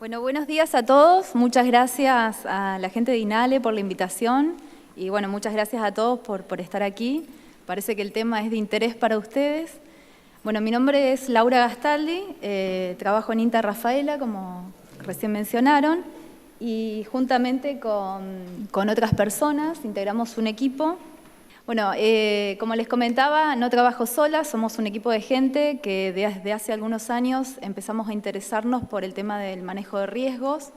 Bueno, buenos días a todos. Muchas gracias a la gente de INALE por la invitación y bueno, muchas gracias a todos por estar aquí. Parece que el tema es de interés para ustedes. Bueno, mi nombre es Laura Gastaldi, trabajo en INTA Rafaela, como recién mencionaron, y juntamente con otras personas integramos un equipo. Bueno, como les comentaba, no trabajo sola, somos un equipo de gente que desde hace algunos años empezamos a interesarnos por el tema del manejo de riesgos.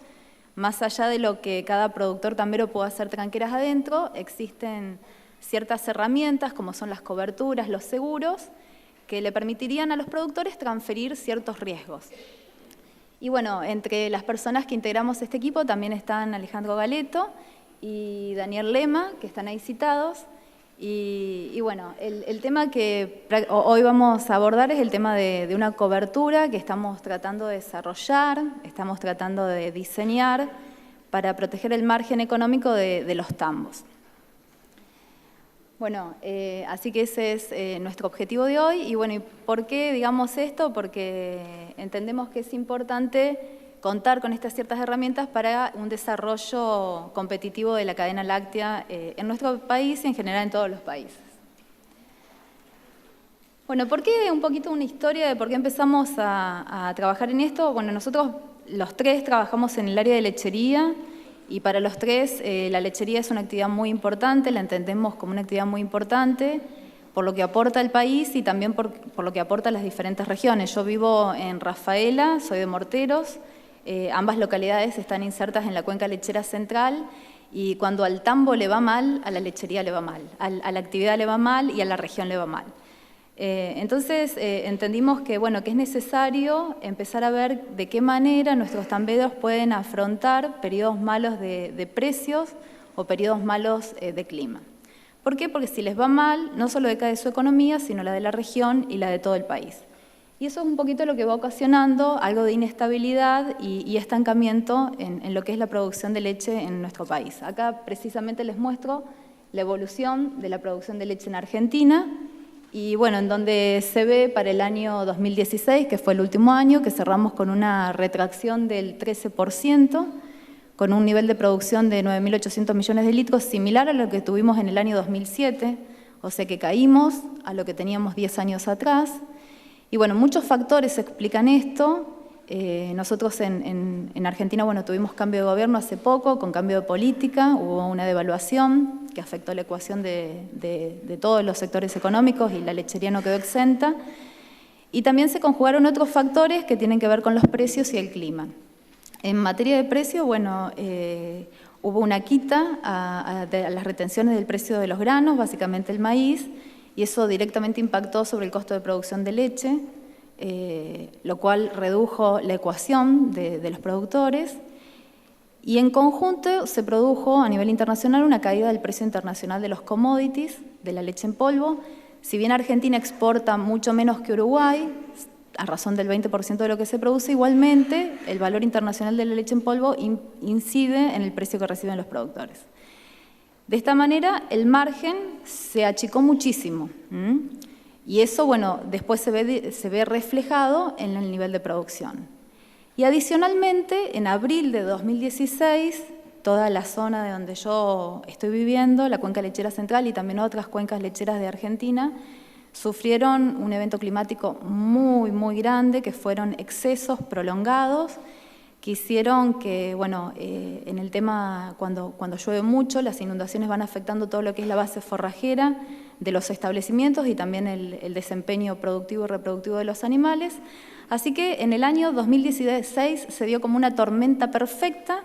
Más allá de lo que cada productor tambero pueda hacer tranqueras adentro, existen ciertas herramientas como son las coberturas, los seguros, que le permitirían a los productores transferir ciertos riesgos. Y bueno, entre las personas que integramos este equipo también están Alejandro Galeto y Daniel Lema, que están ahí citados. Y bueno, el tema que hoy vamos a abordar es el tema de una cobertura que estamos tratando de desarrollar, estamos tratando de diseñar para proteger el margen económico de los tambos. Bueno, así que ese es nuestro objetivo de hoy. Y bueno, ¿y por qué digamos esto? Porque entendemos que es importante contar con estas ciertas herramientas para un desarrollo competitivo de la cadena láctea en nuestro país y en general en todos los países. Bueno, ¿por qué un poquito una historia de por qué empezamos a trabajar en esto? Bueno, nosotros los tres trabajamos en el área de lechería y para los tres la lechería es una actividad muy importante, la entendemos como una actividad muy importante por lo que aporta al país y también por lo que aporta a las diferentes regiones. Yo vivo en Rafaela, soy de Morteros. Ambas localidades están insertas en la cuenca lechera central y cuando al tambo le va mal, a la lechería le va mal, a la actividad le va mal y a la región le va mal. Entonces entendimos que, bueno, que es necesario empezar a ver de qué manera nuestros tamberos pueden afrontar periodos malos de precios o periodos malos de clima. ¿Por qué? Porque si les va mal, no solo decae su economía, sino la de la región y la de todo el país. Y eso es un poquito lo que va ocasionando algo de inestabilidad y estancamiento en lo que es la producción de leche en nuestro país. Acá precisamente les muestro la evolución de la producción de leche en Argentina y bueno, en donde se ve para el año 2016, que fue el último año, que cerramos con una retracción del 13%, con un nivel de producción de 9.800 millones de litros, similar a lo que tuvimos en el año 2007, o sea que caímos a lo que teníamos 10 años atrás. Y bueno, muchos factores explican esto. Nosotros en Argentina, bueno, tuvimos cambio de gobierno hace poco, con cambio de política, hubo una devaluación que afectó la ecuación de todos los sectores económicos y la lechería no quedó exenta. Y también se conjugaron otros factores que tienen que ver con los precios y el clima. En materia de precio, bueno, hubo una quita a las retenciones del precio de los granos, básicamente el maíz, y eso directamente impactó sobre el costo de producción de leche, lo cual redujo la ecuación de los productores. Y en conjunto se produjo a nivel internacional una caída del precio internacional de los commodities, de la leche en polvo. Si bien Argentina exporta mucho menos que Uruguay, a razón del 20% de lo que se produce, igualmente el valor internacional de la leche en polvo incide en el precio que reciben los productores. De esta manera, el margen se achicó muchísimo. Y eso, bueno, después se ve reflejado en el nivel de producción. Y adicionalmente, en abril de 2016, toda la zona de donde yo estoy viviendo, la cuenca lechera central y también otras cuencas lecheras de Argentina, sufrieron un evento climático muy, muy grande, que fueron excesos prolongados, que hicieron que, bueno, en el tema, cuando llueve mucho, las inundaciones van afectando todo lo que es la base forrajera de los establecimientos y también el desempeño productivo y reproductivo de los animales. Así que en el año 2016 se dio como una tormenta perfecta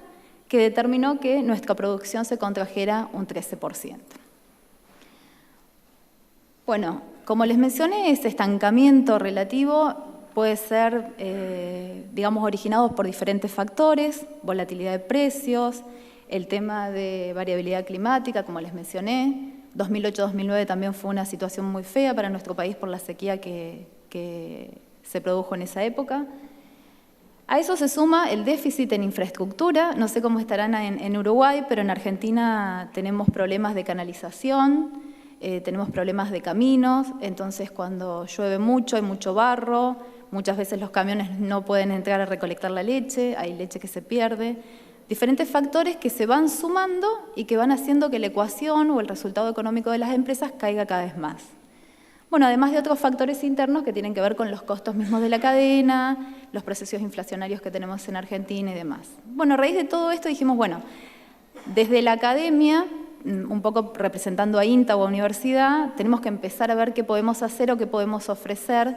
que determinó que nuestra producción se contrajera un 13%. Bueno, como les mencioné, ese estancamiento relativo puede ser, digamos, originado por diferentes factores, volatilidad de precios, el tema de variabilidad climática, como les mencioné. 2008-2009 también fue una situación muy fea para nuestro país por la sequía que se produjo en esa época. A eso se suma el déficit en infraestructura. No sé cómo estarán en Uruguay, pero en Argentina tenemos problemas de canalización, tenemos problemas de caminos, entonces cuando llueve mucho hay mucho barro, muchas veces los camiones no pueden entrar a recolectar la leche, hay leche que se pierde. Diferentes factores que se van sumando y que van haciendo que la ecuación o el resultado económico de las empresas caiga cada vez más. Bueno, además de otros factores internos que tienen que ver con los costos mismos de la cadena, los procesos inflacionarios que tenemos en Argentina y demás. Bueno, a raíz de todo esto dijimos, bueno, desde la academia, un poco representando a INTA o a universidad, tenemos que empezar a ver qué podemos hacer o qué podemos ofrecer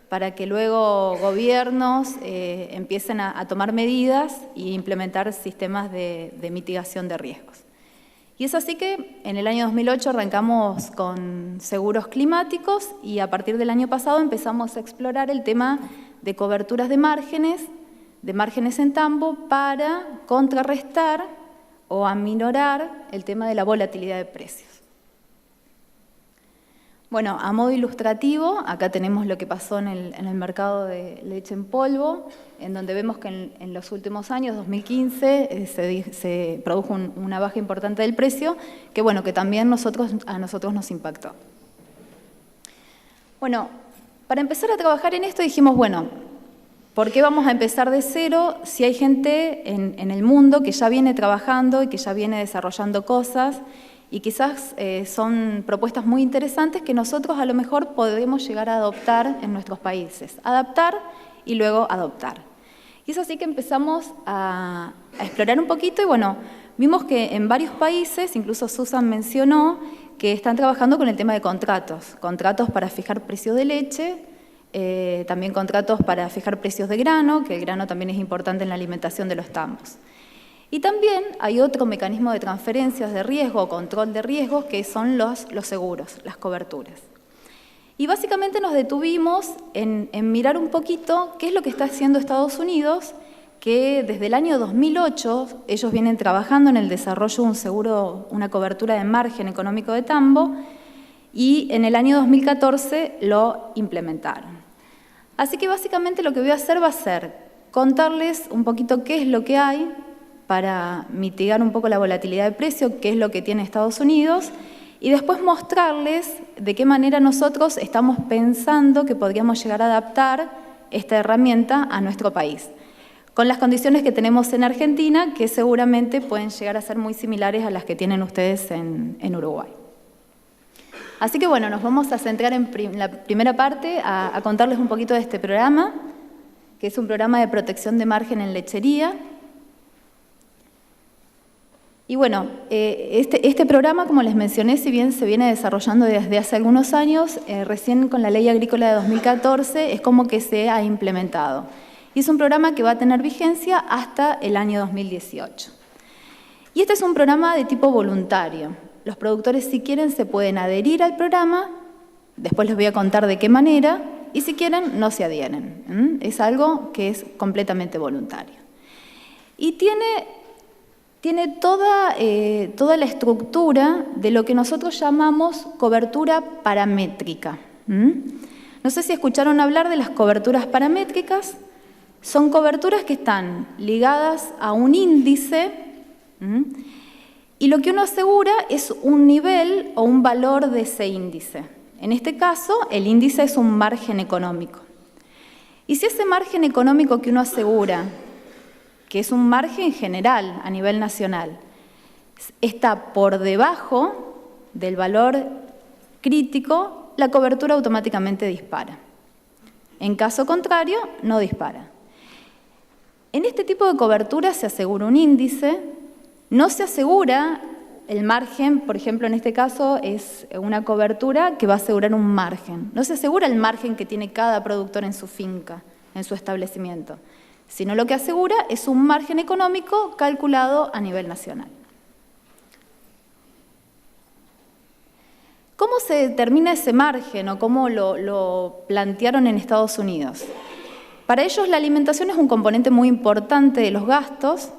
para que luego gobiernos empiecen a tomar medidas e implementar sistemas de mitigación de riesgos. Y es así que en el año 2008 arrancamos con seguros climáticos y a partir del año pasado empezamos a explorar el tema de coberturas de márgenes en tambo para contrarrestar o aminorar el tema de la volatilidad de precios. Bueno, a modo ilustrativo, acá tenemos lo que pasó en el mercado de leche en polvo, en donde vemos que en los últimos años, 2015, se produjo una baja importante del precio, que bueno, que también a nosotros nos impactó. Bueno, para empezar a trabajar en esto dijimos, bueno, ¿por qué vamos a empezar de cero si hay gente en el mundo que ya viene trabajando y que ya viene desarrollando cosas? Y quizás son propuestas muy interesantes que nosotros a lo mejor podemos llegar a adoptar en nuestros países. Adaptar y luego adoptar. Y es así que empezamos a explorar un poquito y bueno, vimos que en varios países, incluso Susan mencionó, que están trabajando con el tema de contratos. Contratos para fijar precios de leche, también contratos para fijar precios de grano, que el grano también es importante en la alimentación de los tambos. Y también hay otro mecanismo de transferencias de riesgo o control de riesgos que son los seguros, las coberturas. Y básicamente nos detuvimos en mirar un poquito qué es lo que está haciendo Estados Unidos, que desde el año 2008 ellos vienen trabajando en el desarrollo de un seguro, una cobertura de margen económico de tambo, y en el año 2014 lo implementaron. Así que básicamente lo que voy a hacer va a ser contarles un poquito qué es lo que hay para mitigar un poco la volatilidad de precio, qué es lo que tiene Estados Unidos, y después mostrarles de qué manera nosotros estamos pensando que podríamos llegar a adaptar esta herramienta a nuestro país, con las condiciones que tenemos en Argentina, que seguramente pueden llegar a ser muy similares a las que tienen ustedes en Uruguay. Así que bueno, nos vamos a centrar en la primera parte a contarles un poquito de este programa, que es un programa de protección de margen en lechería. Y bueno, este programa, como les mencioné, si bien se viene desarrollando desde hace algunos años, recién con la Ley Agrícola de 2014 es como que se ha implementado. Y es un programa que va a tener vigencia hasta el año 2018. Y este es un programa de tipo voluntario. Los productores, si quieren, se pueden adherir al programa, después les voy a contar de qué manera, y si quieren, no se adhieren. Es algo que es completamente voluntario. Y tiene toda la estructura de lo que nosotros llamamos cobertura paramétrica. No sé si escucharon hablar de las coberturas paramétricas. Son coberturas que están ligadas a un índice y lo que uno asegura es un nivel o un valor de ese índice. En este caso, el índice es un margen económico. Y si ese margen económico que uno asegura, que es un margen general a nivel nacional, está por debajo del valor crítico, la cobertura automáticamente dispara. En caso contrario, no dispara. En este tipo de cobertura se asegura un índice, no se asegura el margen, por ejemplo, en este caso es una cobertura que va a asegurar un margen. No se asegura el margen que tiene cada productor en su finca, en su establecimiento, sino lo que asegura es un margen económico calculado a nivel nacional. ¿Cómo se determina ese margen o cómo lo plantearon en Estados Unidos? Para ellos la alimentación es un componente muy importante de los gastos,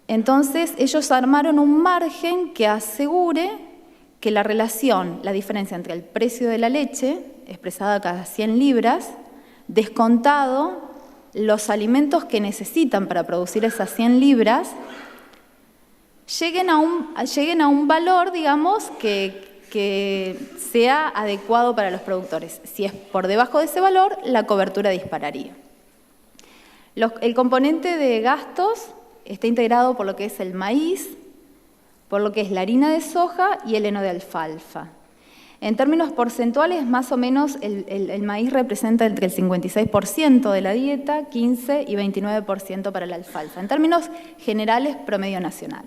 entonces ellos armaron un margen que asegure que la relación, la diferencia entre el precio de la leche, expresada cada 100 libras, descontado los alimentos que necesitan para producir esas 100 libras, lleguen a un valor, digamos, que que sea adecuado para los productores. Si es por debajo de ese valor, la cobertura dispararía. El componente de gastos está integrado por lo que es el maíz, por lo que es la harina de soja y el heno de alfalfa. En términos porcentuales, más o menos el maíz representa entre el 56% de la dieta, 15% y 29% para la alfalfa. En términos generales, promedio nacional.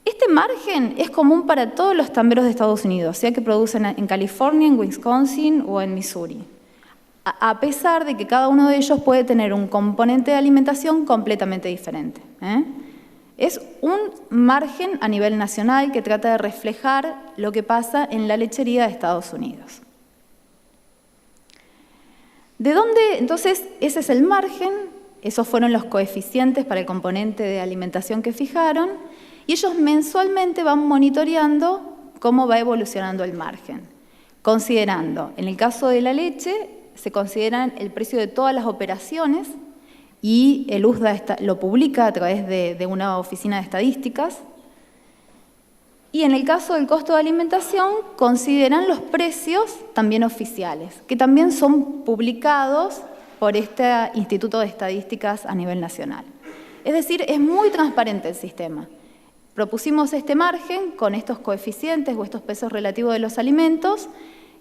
Este margen es común para todos los tamberos de Estados Unidos, sea que producen en California, en Wisconsin o en Missouri, a pesar de que cada uno de ellos puede tener un componente de alimentación completamente diferente. Es un margen a nivel nacional que trata de reflejar lo que pasa en la lechería de Estados Unidos. ¿De dónde? Entonces, ese es el margen, esos fueron los coeficientes para el componente de alimentación que fijaron, y ellos mensualmente van monitoreando cómo va evolucionando el margen, considerando, en el caso de la leche, se consideran el precio de todas las operaciones, y el USDA lo publica a través de una oficina de estadísticas. Y en el caso del costo de alimentación, consideran los precios también oficiales, que también son publicados por este Instituto de Estadísticas a nivel nacional. Es decir, es muy transparente el sistema. Propusimos este margen con estos coeficientes o estos pesos relativos de los alimentos,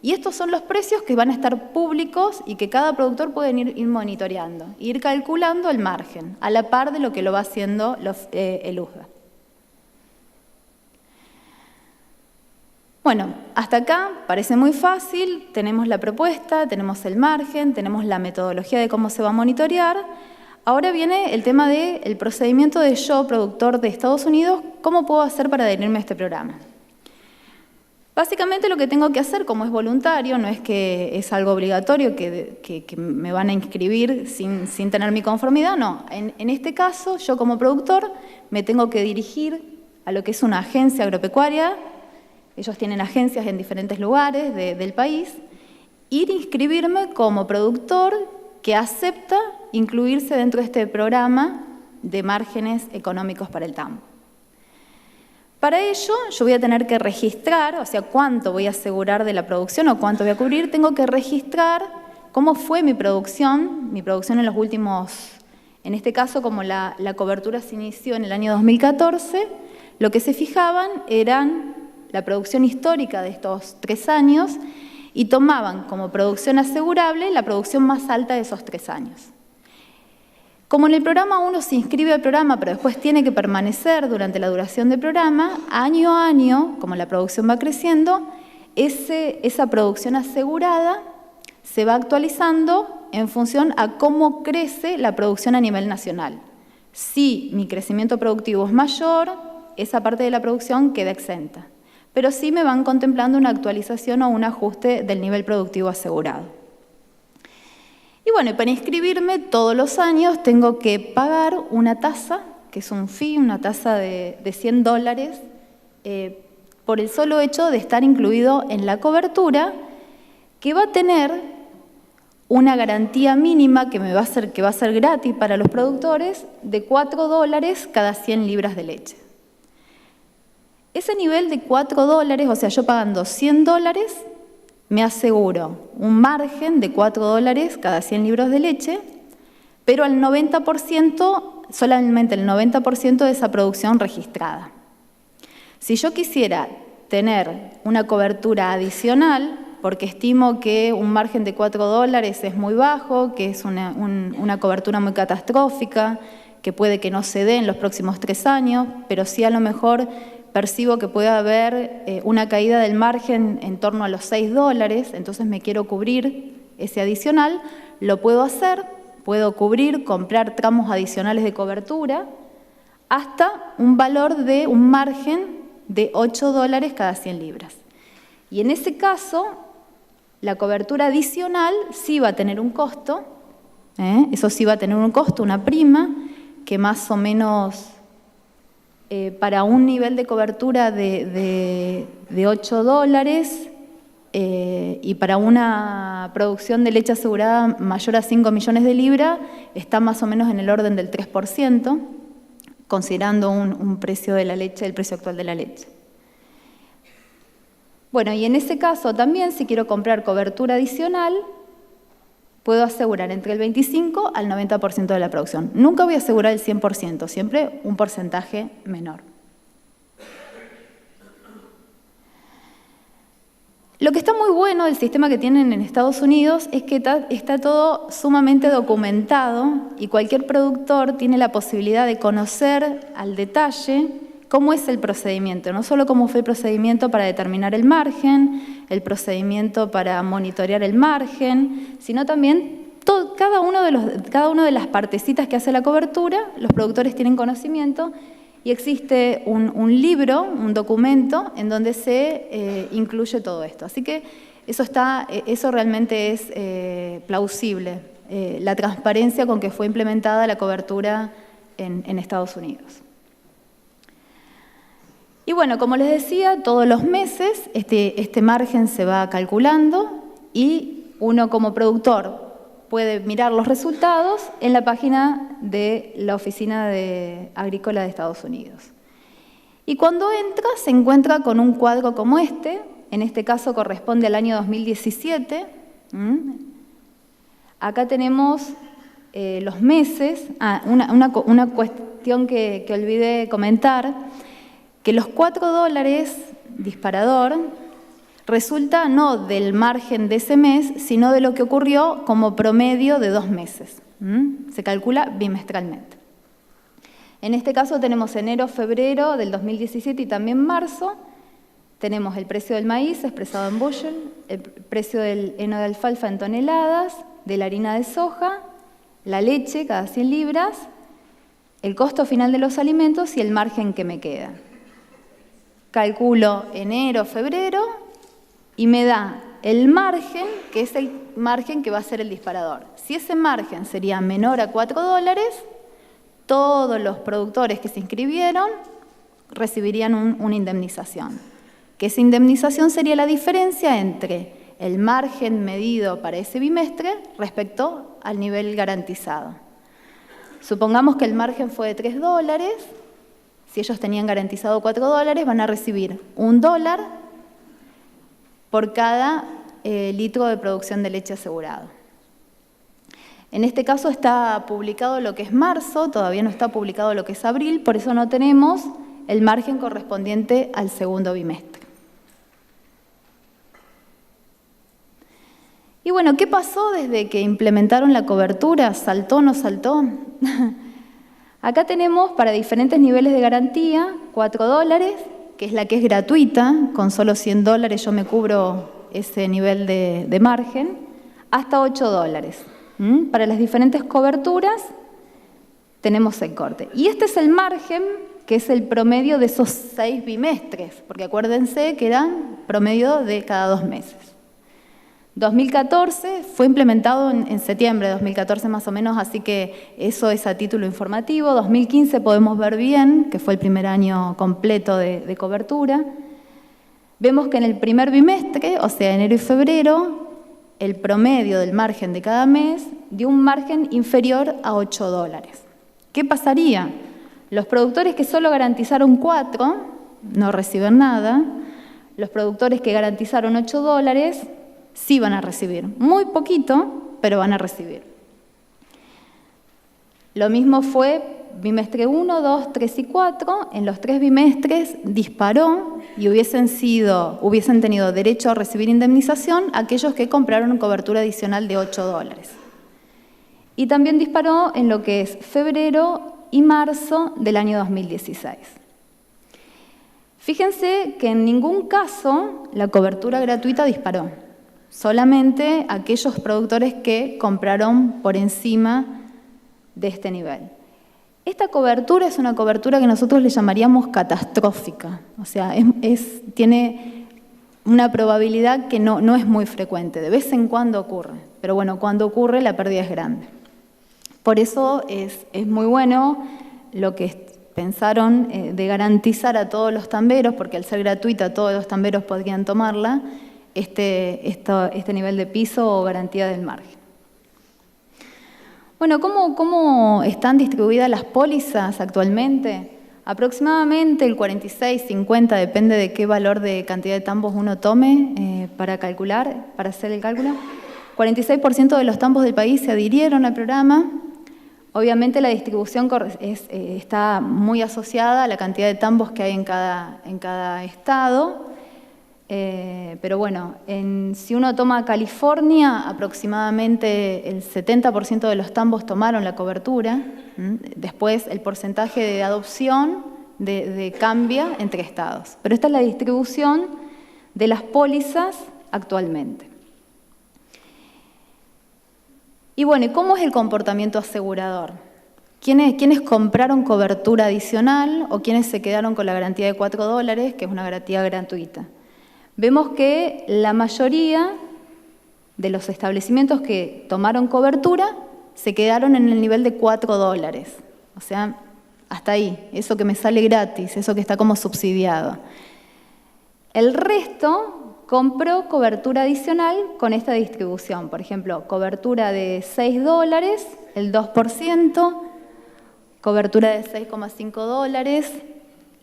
y estos son los precios que van a estar públicos y que cada productor puede ir monitoreando, ir calculando el margen, a la par de lo que lo va haciendo el USDA. Bueno, hasta acá parece muy fácil, tenemos la propuesta, tenemos el margen, tenemos la metodología de cómo se va a monitorear. Ahora viene el tema del procedimiento de yo, productor de Estados Unidos, ¿cómo puedo hacer para adherirme a este programa? Básicamente lo que tengo que hacer, como es voluntario, no es que es algo obligatorio, que me van a inscribir sin tener mi conformidad, no. En este caso, yo como productor me tengo que dirigir a lo que es una agencia agropecuaria, ellos tienen agencias en diferentes lugares del país, ir a inscribirme como productor que acepta incluirse dentro de este programa de márgenes económicos para el tambo. Para ello, yo voy a tener que registrar, o sea, cuánto voy a asegurar de la producción o cuánto voy a cubrir. Tengo que registrar cómo fue mi producción en los últimos, en este caso, como la cobertura se inició en el año 2014, lo que se fijaban eran la producción histórica de estos 3 años y tomaban como producción asegurable la producción más alta de esos 3 años. Como en el programa uno se inscribe al programa, pero después tiene que permanecer durante la duración del programa, año a año, como la producción va creciendo, esa producción asegurada se va actualizando en función a cómo crece la producción a nivel nacional. Si mi crecimiento productivo es mayor, esa parte de la producción queda exenta. Pero sí me van contemplando una actualización o un ajuste del nivel productivo asegurado. Y bueno, para inscribirme todos los años tengo que pagar una tasa, que es un fee, una tasa de $100, por el solo hecho de estar incluido en la cobertura, que va a tener una garantía mínima que va a ser gratis para los productores de $4 cada 100 libras de leche. Ese nivel de $4, o sea, yo pagando $100, me aseguro un margen de $4 cada 100 libras de leche, pero al 90%, solamente el 90% de esa producción registrada. Si yo quisiera tener una cobertura adicional, porque estimo que un margen de $4 es muy bajo, que es una cobertura muy catastrófica, que puede que no se dé en los próximos 3 años, pero sí a lo mejor percibo que puede haber una caída del margen en torno a los $6, entonces me quiero cubrir ese adicional, lo puedo hacer, puedo cubrir, comprar tramos adicionales de cobertura, hasta un valor de un margen de $8 cada 100 libras. Y en ese caso, la cobertura adicional sí va a tener un costo, eso sí va a tener un costo, una prima, que más o menos para un nivel de cobertura de $8 y para una producción de leche asegurada mayor a 5 millones de libras está más o menos en el orden del 3%, considerando un precio de la leche, el precio actual de la leche. Bueno, y en ese caso también, si quiero comprar cobertura adicional, puedo asegurar entre el 25 al 90% de la producción. Nunca voy a asegurar el 100%, siempre un porcentaje menor. Lo que está muy bueno del sistema que tienen en Estados Unidos es que está todo sumamente documentado y cualquier productor tiene la posibilidad de conocer al detalle cómo es el procedimiento, no solo cómo fue el procedimiento para determinar el margen, el procedimiento para monitorear el margen, sino también cada una de las partecitas que hace la cobertura, los productores tienen conocimiento. Y existe un libro, un documento, en donde se incluye todo esto. Así que eso realmente es plausible, la transparencia con que fue implementada la cobertura en Estados Unidos. Y bueno, como les decía, todos los meses este margen se va calculando y uno como productor puede mirar los resultados en la página de la Oficina Agrícola de Estados Unidos. Y cuando entra, se encuentra con un cuadro como en este caso corresponde al año 2017. Acá tenemos los meses. Una cuestión que olvidé comentar, que los $4 disparador resulta no del margen de ese mes, sino de lo que ocurrió como promedio de 2 meses. Se calcula bimestralmente. En este caso tenemos enero, febrero del 2017 y también marzo. Tenemos el precio del maíz expresado en bushel, el precio del heno de alfalfa en toneladas, de la harina de soja, la leche cada 100 libras, el costo final de los alimentos y el margen que me queda. Calculo enero, febrero, y me da el margen, que es el margen que va a ser el disparador. Si ese margen sería menor a $4, todos los productores que se inscribieron recibirían una indemnización. Que esa indemnización sería la diferencia entre el margen medido para ese bimestre respecto al nivel garantizado. Supongamos que el margen fue de $3, si ellos tenían garantizado $4, van a recibir $1 por cada litro de producción de leche asegurado. En este caso está publicado lo que es marzo, todavía no está publicado lo que es abril, por eso no tenemos el margen correspondiente al segundo bimestre. Y bueno, ¿qué pasó desde que implementaron la cobertura? ¿Saltó o no saltó? Acá tenemos para diferentes niveles de garantía $4, que es la que es gratuita, con solo $100 yo me cubro ese nivel de margen, hasta $8. Para las diferentes coberturas tenemos el corte. Y este es el margen, que es el promedio de esos 6 bimestres, porque acuérdense que eran promedio de cada 2 meses. 2014 fue implementado en septiembre de 2014 más o menos, así que eso es a título informativo. 2015 podemos ver bien, que fue el primer año completo de cobertura. Vemos que en el primer bimestre, o sea, enero y febrero, el promedio del margen de cada mes dio un margen inferior a $8. ¿Qué pasaría? Los productores que solo garantizaron 4 no reciben nada. Los productores que garantizaron $8 sí van a recibir. Muy poquito, pero van a recibir. Lo mismo fue bimestre 1, 2, 3 y 4. En los 3 bimestres disparó y hubiesen tenido derecho a recibir indemnización aquellos que compraron cobertura adicional de $8. Y también disparó en lo que es febrero y marzo del año 2016. Fíjense que en ningún caso la cobertura gratuita disparó. Solamente aquellos productores que compraron por encima de este nivel. Esta cobertura es una cobertura que nosotros le llamaríamos catastrófica, o sea, tiene una probabilidad que no es muy frecuente, de vez en cuando ocurre, pero bueno, cuando ocurre la pérdida es grande. Por eso es muy bueno lo que pensaron de garantizar a todos los tamberos, porque al ser gratuita todos los tamberos podrían tomarla, este nivel de piso o garantía del margen. Bueno, ¿cómo están distribuidas las pólizas actualmente? Aproximadamente el 46-50, depende de qué valor de cantidad de tambos uno tome para calcular, para hacer el cálculo. 46% de los tambos del país se adhirieron al programa. Obviamente la distribución está muy asociada a la cantidad de tambos que hay en cada estado. Pero bueno, si uno toma California, aproximadamente el 70% de los tambos tomaron la cobertura. Después el porcentaje de adopción cambia entre estados. Pero esta es la distribución de las pólizas actualmente. Y bueno, ¿y cómo es el comportamiento asegurador? ¿Quiénes compraron cobertura adicional o quiénes se quedaron con la garantía de $4, que es una garantía gratuita? Vemos que la mayoría de los establecimientos que tomaron cobertura se quedaron en el nivel de $4. O sea, hasta ahí, eso que me sale gratis, eso que está como subsidiado. El resto compró cobertura adicional con esta distribución. Por ejemplo, cobertura de $6, el 2%, cobertura de $6,5,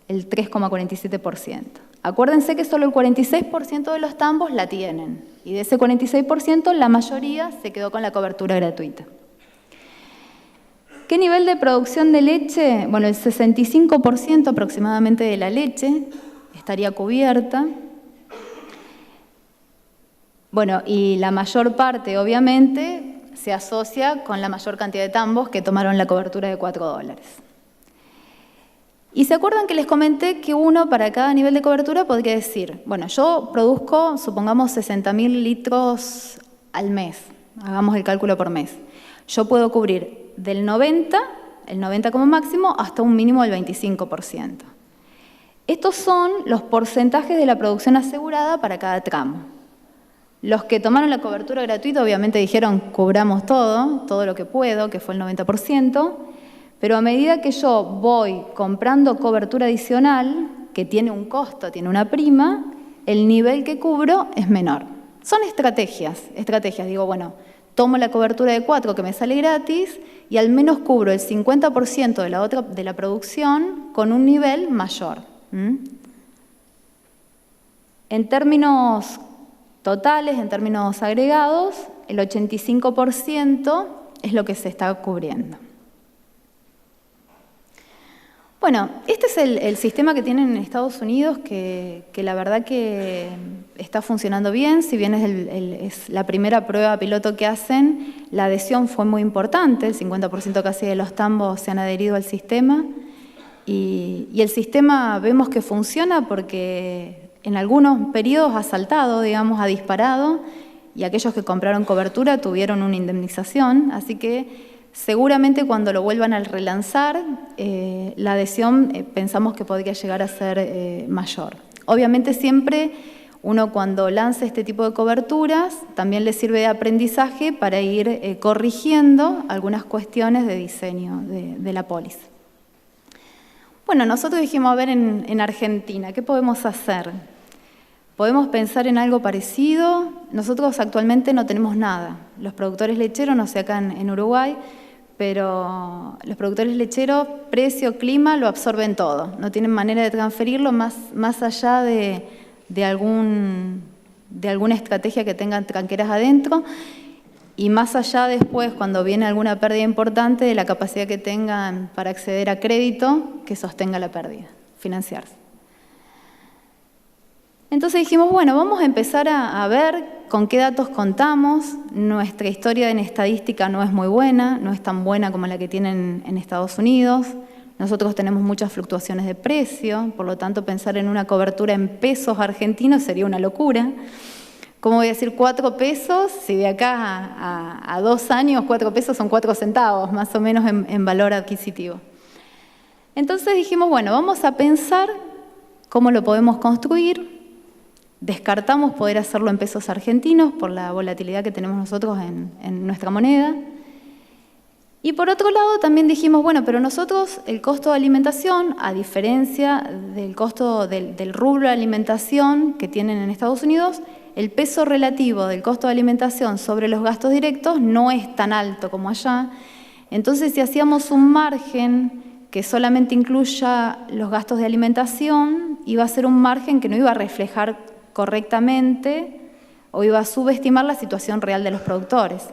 el 3,47%. Acuérdense que solo el 46% de los tambos la tienen, y de ese 46% la mayoría se quedó con la cobertura gratuita. ¿Qué nivel de producción de leche? Bueno, el 65% aproximadamente de la leche estaría cubierta. Bueno, y la mayor parte, obviamente, se asocia con la mayor cantidad de tambos que tomaron la cobertura de $4. Y se acuerdan que les comenté que uno para cada nivel de cobertura podría decir, bueno, yo produzco, supongamos, 60.000 litros al mes, hagamos el cálculo por mes. Yo puedo cubrir del 90, el 90 como máximo, hasta un mínimo del 25%. Estos son los porcentajes de la producción asegurada para cada tramo. Los que tomaron la cobertura gratuita obviamente dijeron, cubramos todo lo que puedo, que fue el 90%, pero a medida que yo voy comprando cobertura adicional, que tiene un costo, tiene una prima, el nivel que cubro es menor. Son estrategias. Digo, bueno, tomo la cobertura de 4 que me sale gratis y al menos cubro el 50% de la producción con un nivel mayor. En términos totales, en términos agregados, el 85% es lo que se está cubriendo. Bueno, este es el sistema que tienen en Estados Unidos, que la verdad que está funcionando bien. Si bien es la primera prueba piloto que hacen, la adhesión fue muy importante, el 50% casi de los tambos se han adherido al sistema. Y el sistema vemos que funciona porque en algunos periodos ha saltado, digamos, ha disparado, y aquellos que compraron cobertura tuvieron una indemnización, así que seguramente cuando lo vuelvan a relanzar, la adhesión pensamos que podría llegar a ser mayor. Obviamente siempre uno cuando lanza este tipo de coberturas también le sirve de aprendizaje para ir corrigiendo algunas cuestiones de diseño de la póliza. Bueno, nosotros dijimos, a ver, en Argentina, ¿qué podemos hacer? ¿Podemos pensar en algo parecido? Nosotros actualmente no tenemos nada. Los productores lecheros, no sé acá en Uruguay, pero los productores lecheros, precio, clima, lo absorben todo. No tienen manera de transferirlo más allá de alguna estrategia que tengan tranqueras adentro y más allá después, cuando viene alguna pérdida importante, de la capacidad que tengan para acceder a crédito que sostenga la pérdida, financiarse. Entonces dijimos, bueno, vamos a empezar a ver con qué datos contamos. Nuestra historia en estadística no es muy buena, no es tan buena como la que tienen en Estados Unidos. Nosotros tenemos muchas fluctuaciones de precio, por lo tanto pensar en una cobertura en pesos argentinos sería una locura. ¿Cómo voy a decir 4 pesos? Si de acá a 2 años 4 pesos son 4 centavos, más o menos en valor adquisitivo. Entonces dijimos, bueno, vamos a pensar cómo lo podemos construir. Descartamos poder hacerlo en pesos argentinos por la volatilidad que tenemos nosotros en nuestra moneda. Y por otro lado también dijimos, bueno, pero nosotros el costo de alimentación, a diferencia del costo del rubro de alimentación que tienen en Estados Unidos, el peso relativo del costo de alimentación sobre los gastos directos no es tan alto como allá. Entonces, si hacíamos un margen que solamente incluya los gastos de alimentación iba a ser un margen que no iba a reflejar correctamente o iba a subestimar la situación real de los productores.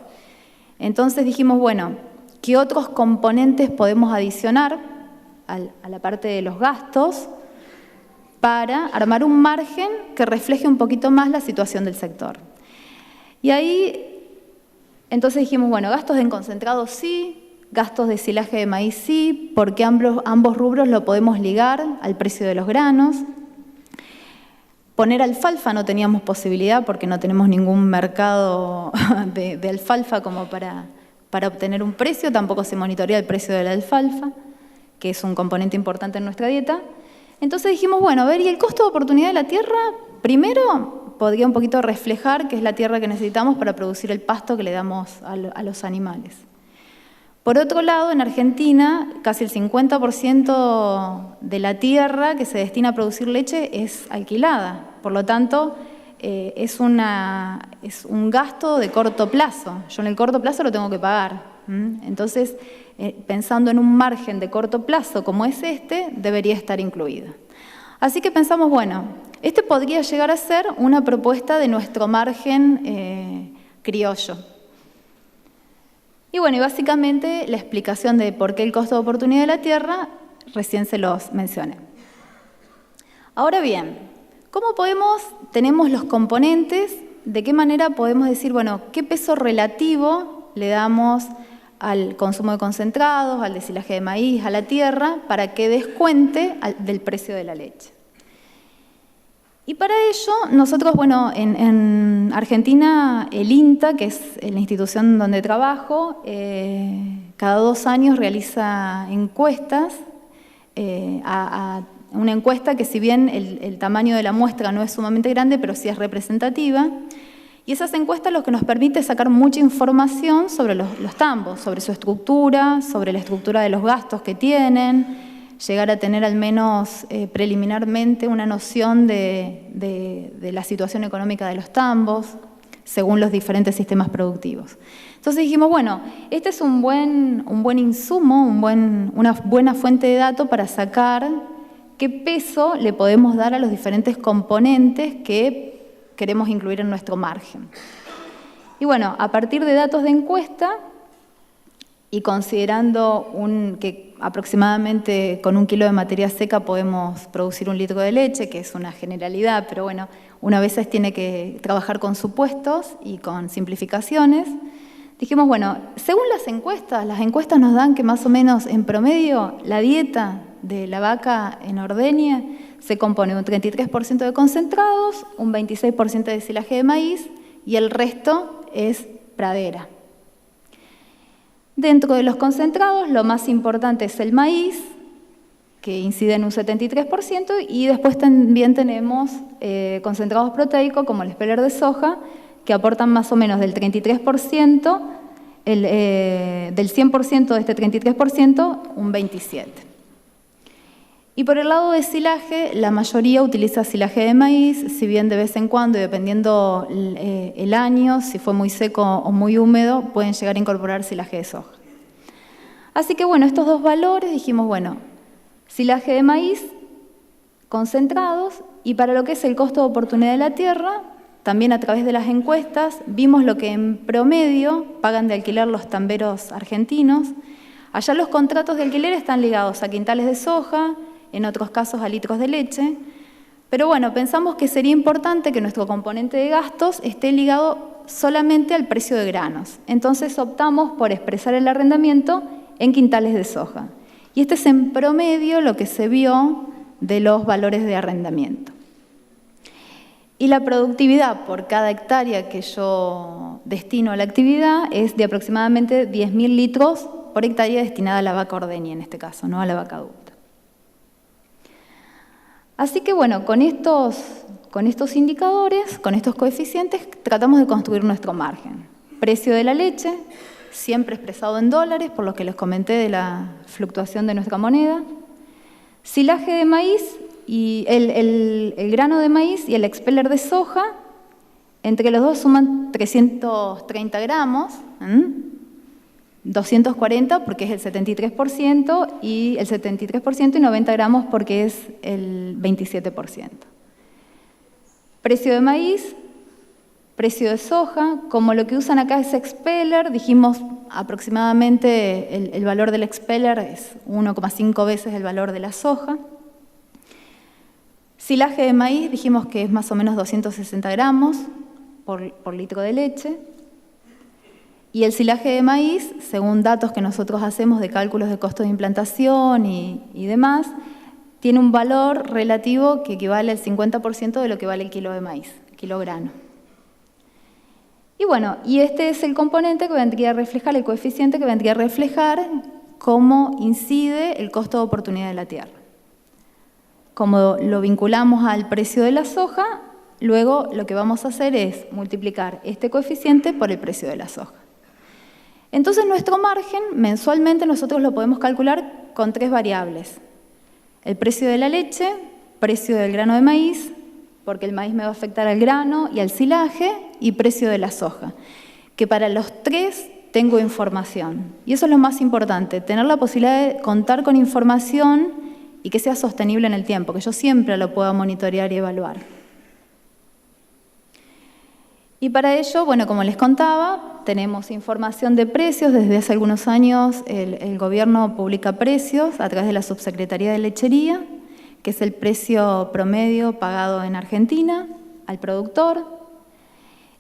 Entonces dijimos, bueno, ¿qué otros componentes podemos adicionar a la parte de los gastos para armar un margen que refleje un poquito más la situación del sector? Y ahí, entonces dijimos, bueno, gastos en concentrado sí, gastos de silaje de maíz sí, porque ambos rubros lo podemos ligar al precio de los granos. Poner alfalfa no teníamos posibilidad porque no tenemos ningún mercado de alfalfa como para obtener un precio, tampoco se monitorea el precio de la alfalfa, que es un componente importante en nuestra dieta. Entonces dijimos, bueno, a ver, ¿y el costo de oportunidad de la tierra? Primero, podría un poquito reflejar que es la tierra que necesitamos para producir el pasto que le damos a los animales. Por otro lado, en Argentina, casi el 50% de la tierra que se destina a producir leche es alquilada. Por lo tanto, es un gasto de corto plazo. Yo en el corto plazo lo tengo que pagar. Entonces, pensando en un margen de corto plazo como es este, debería estar incluida. Así que pensamos, bueno, este podría llegar a ser una propuesta de nuestro margen criollo. Y bueno, y básicamente la explicación de por qué el costo de oportunidad de la tierra, recién se los mencioné. Ahora bien, ¿cómo tenemos los componentes, de qué manera podemos decir, bueno, qué peso relativo le damos al consumo de concentrados, al destilaje de maíz, a la tierra, para que descuente del precio de la leche? Y para ello, nosotros, bueno, en Argentina, el INTA, que es la institución donde trabajo, cada 2 años realiza encuestas, una encuesta que si bien el tamaño de la muestra no es sumamente grande, pero sí es representativa, y esas encuestas lo que nos permite es sacar mucha información sobre los tambos, sobre su estructura, sobre la estructura de los gastos que tienen, llegar a tener al menos preliminarmente una noción de la situación económica de los tambos, según los diferentes sistemas productivos. Entonces dijimos, bueno, este es un buen insumo, una buena fuente de datos para sacar qué peso le podemos dar a los diferentes componentes que queremos incluir en nuestro margen. Y bueno, a partir de datos de encuesta, y considerando que aproximadamente con 1 kilo de materia seca podemos producir 1 litro de leche, que es una generalidad, pero bueno, una vez tiene que trabajar con supuestos y con simplificaciones, dijimos, bueno, según las encuestas nos dan que más o menos en promedio la dieta de la vaca en ordeña se compone de un 33% de concentrados, un 26% de silaje de maíz y el resto es pradera. Dentro de los concentrados, lo más importante es el maíz, que incide en un 73%, y después también tenemos concentrados proteicos, como el speller de soja, que aportan más o menos del 33%, del 100% de este 33%, un 27%. Y por el lado de silaje, la mayoría utiliza silaje de maíz, si bien de vez en cuando, y dependiendo el año, si fue muy seco o muy húmedo, pueden llegar a incorporar silaje de soja. Así que bueno, estos dos valores dijimos, bueno, silaje de maíz, concentrados, y para lo que es el costo de oportunidad de la tierra, también a través de las encuestas, vimos lo que en promedio pagan de alquiler los tamberos argentinos. Allá los contratos de alquiler están ligados a quintales de soja, en otros casos a litros de leche, pero bueno, pensamos que sería importante que nuestro componente de gastos esté ligado solamente al precio de granos. Entonces optamos por expresar el arrendamiento en quintales de soja. Y este es en promedio lo que se vio de los valores de arrendamiento. Y la productividad por cada hectárea que yo destino a la actividad es de aproximadamente 10.000 litros por hectárea destinada a la vaca ordeña en este caso, no a la vaca adulta. Así que bueno, con estos indicadores, con estos coeficientes, tratamos de construir nuestro margen. Precio de la leche, siempre expresado en dólares, por lo que les comenté de la fluctuación de nuestra moneda. Silaje de maíz, y el grano de maíz y el expeller de soja, entre los dos suman 330 gramos. 240 porque es el 73% y 90 gramos porque es el 27%. Precio de maíz, precio de soja, como lo que usan acá es expeller, dijimos aproximadamente el valor del expeller es 1,5 veces el valor de la soja. Silaje de maíz, dijimos que es más o menos 260 gramos por litro de leche. Y el silaje de maíz, según datos que nosotros hacemos de cálculos de costos de implantación y demás, tiene un valor relativo que equivale al 50% de lo que vale el kilo de maíz, kilogramo. Y bueno, y este es el componente que vendría a reflejar, el coeficiente que vendría a reflejar cómo incide el costo de oportunidad de la tierra. Como lo vinculamos al precio de la soja, luego lo que vamos a hacer es multiplicar este coeficiente por el precio de la soja. Entonces nuestro margen, mensualmente nosotros lo podemos calcular con 3 variables. El precio de la leche, precio del grano de maíz, porque el maíz me va a afectar al grano y al silaje, y precio de la soja, que para los 3 tengo información. Y eso es lo más importante, tener la posibilidad de contar con información y que sea sostenible en el tiempo, que yo siempre lo pueda monitorear y evaluar. Y para ello, bueno, como les contaba, tenemos información de precios. Desde hace algunos años el gobierno publica precios a través de la Subsecretaría de Lechería, que es el precio promedio pagado en Argentina al productor.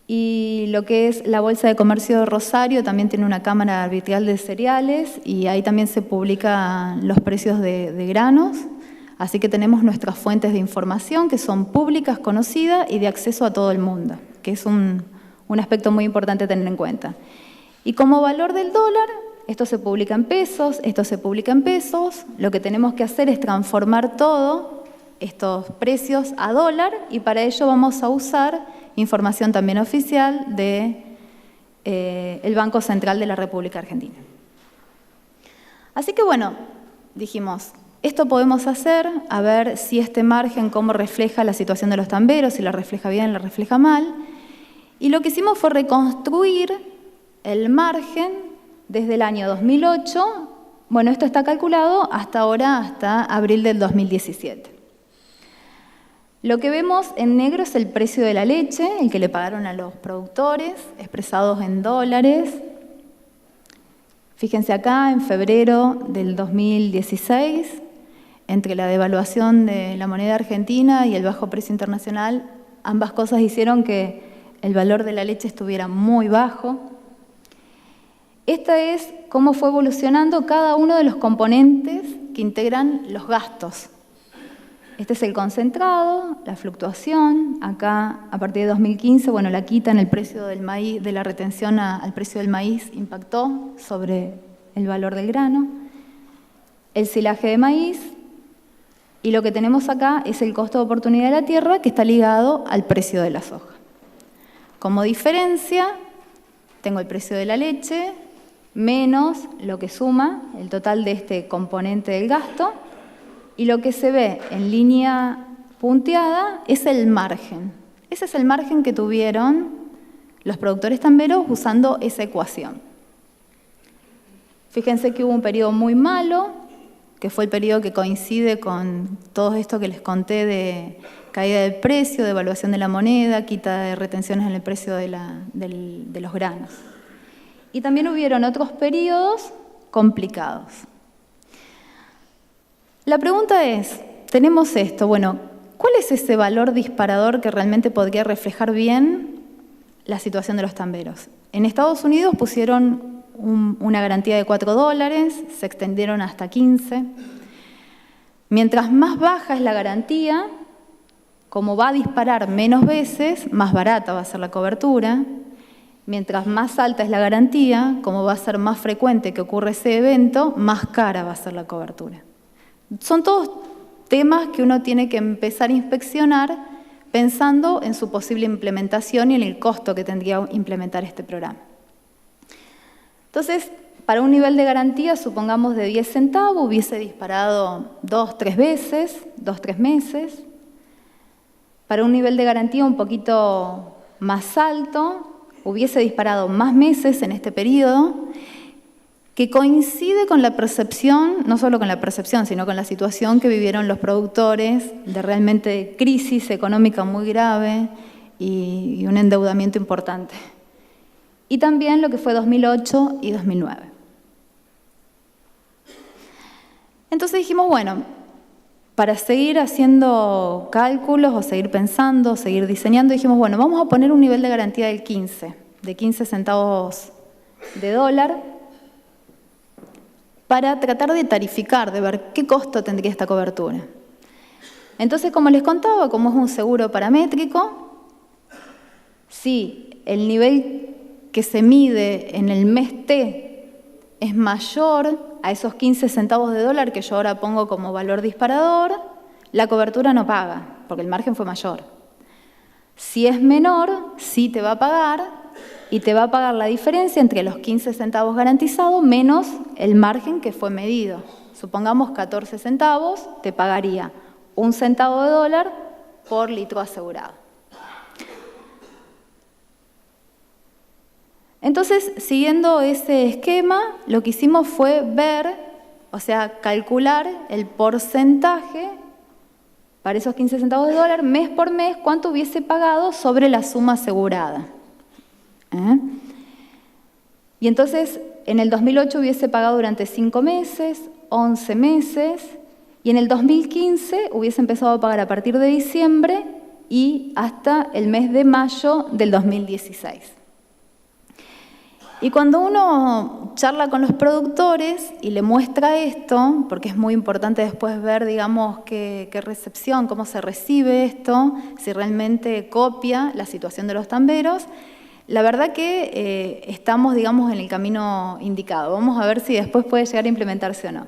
Y lo que es la Bolsa de Comercio de Rosario también tiene una cámara arbitral de cereales y ahí también se publican los precios de granos. Así que tenemos nuestras fuentes de información que son públicas, conocidas y de acceso a todo el mundo, que es un aspecto muy importante a tener en cuenta. Y como valor del dólar, esto se publica en pesos, esto se publica en pesos. Lo que tenemos que hacer es transformar todos estos precios a dólar y para ello vamos a usar información también oficial del Banco Central de la República Argentina. Así que bueno, dijimos, esto podemos hacer, a ver si este margen, cómo refleja la situación de los tamberos, si la refleja bien, la refleja mal. Y lo que hicimos fue reconstruir el margen desde el año 2008, bueno, esto está calculado hasta ahora, hasta abril del 2017. Lo que vemos en negro es el precio de la leche, el que le pagaron a los productores, expresados en dólares. Fíjense acá, en febrero del 2016, entre la devaluación de la moneda argentina y el bajo precio internacional, ambas cosas hicieron que el valor de la leche estuviera muy bajo. Esta es cómo fue evolucionando cada uno de los componentes que integran los gastos. Este es el concentrado, la fluctuación. Acá, a partir de 2015, bueno, la quita en el precio del maíz, de la retención al precio del maíz, impactó sobre el valor del grano. El silaje de maíz. Y lo que tenemos acá es el costo de oportunidad de la tierra, que está ligado al precio de la soja. Como diferencia, tengo el precio de la leche, menos lo que suma el total de este componente del gasto, y lo que se ve en línea punteada es el margen. Ese es el margen que tuvieron los productores tamberos usando esa ecuación. Fíjense que hubo un periodo muy malo, que fue el periodo que coincide con todo esto que les conté de caída del precio, devaluación de la moneda, quita de retenciones en el precio de los granos. Y también hubieron otros periodos complicados. La pregunta es, tenemos esto, bueno, ¿cuál es ese valor disparador que realmente podría reflejar bien la situación de los tamberos? En Estados Unidos pusieron una garantía de $4, se extendieron hasta 15. Mientras más baja es la garantía, como va a disparar menos veces, más barata va a ser la cobertura. Mientras más alta es la garantía, como va a ser más frecuente que ocurra ese evento, más cara va a ser la cobertura. Son todos temas que uno tiene que empezar a inspeccionar pensando en su posible implementación y en el costo que tendría implementar este programa. Entonces, para un nivel de garantía, supongamos de 10 centavos, hubiese disparado 2-3 veces, 2-3 meses. Para un nivel de garantía un poquito más alto, hubiese disparado más meses en este periodo. que coincide con la percepción, no solo con la percepción, sino con la situación que vivieron los productores de realmente crisis económica muy grave y un endeudamiento importante. Y también lo que fue 2008 y 2009. Entonces dijimos, bueno, para seguir haciendo cálculos o seguir pensando, seguir diseñando, dijimos, bueno, vamos a poner un nivel de garantía del 15, de 15 centavos de dólar, para tratar de tarificar, de ver qué costo tendría esta cobertura. Entonces, como les contaba, como es un seguro paramétrico, si el nivel que se mide en el mes T es mayor a esos 15 centavos de dólar que yo ahora pongo como valor disparador, la cobertura no paga, porque el margen fue mayor. Si es menor, sí te va a pagar, y te va a pagar la diferencia entre los 15 centavos garantizados menos el margen que fue medido. Supongamos 14 centavos, te pagaría 1 centavo de dólar por litro asegurado. Entonces, siguiendo ese esquema, lo que hicimos fue ver, o sea, calcular el porcentaje para esos 15 centavos de dólar, mes por mes, cuánto hubiese pagado sobre la suma asegurada. Y entonces, en el 2008 hubiese pagado durante 5 meses, 11 meses, y en el 2015 hubiese empezado a pagar a partir de diciembre y hasta el mes de mayo del 2016. Y cuando uno charla con los productores y le muestra esto, porque es muy importante después ver, digamos, qué recepción, cómo se recibe esto, si realmente copia la situación de los tamberos, la verdad que estamos, digamos, en el camino indicado. Vamos a ver si después puede llegar a implementarse o no.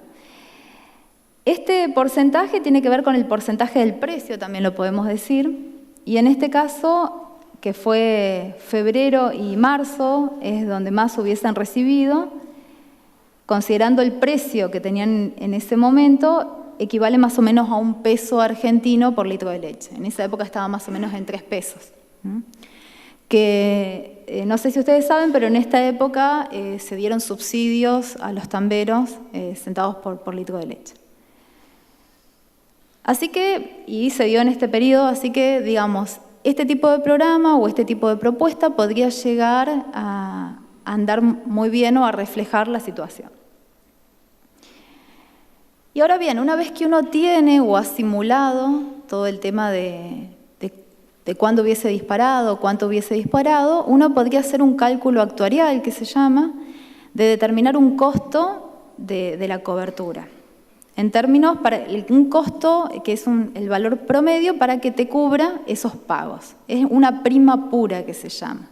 Este porcentaje tiene que ver con el porcentaje del precio, también lo podemos decir, y en este caso, que fue febrero y marzo, es donde más hubiesen recibido, considerando el precio que tenían en ese momento, equivale más o menos a 1 peso argentino por litro de leche. En esa época estaba más o menos en 3 pesos. Que no sé si ustedes saben, pero en esta época se dieron subsidios a los tamberos centavos por litro de leche. Así que, y se dio en este periodo, así que, digamos, este tipo de programa o este tipo de propuesta podría llegar a andar muy bien o a reflejar la situación. Y ahora bien, una vez que uno tiene o ha simulado todo el tema de cuándo hubiese disparado, cuánto hubiese disparado, uno podría hacer un cálculo actuarial, que se llama, de determinar un costo de la cobertura. En términos, para un costo que es el valor promedio para que te cubra esos pagos. Es una prima pura que se llama.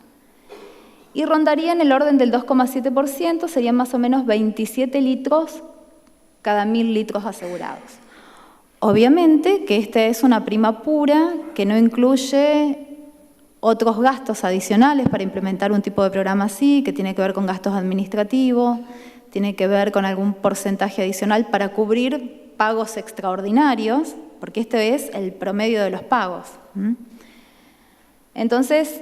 Y rondaría en el orden del 2,7%, serían más o menos 27 litros cada 1000 litros asegurados. Obviamente que esta es una prima pura que no incluye otros gastos adicionales para implementar un tipo de programa así, que tiene que ver con gastos administrativos, tiene que ver con algún porcentaje adicional para cubrir pagos extraordinarios, porque este es el promedio de los pagos. Entonces,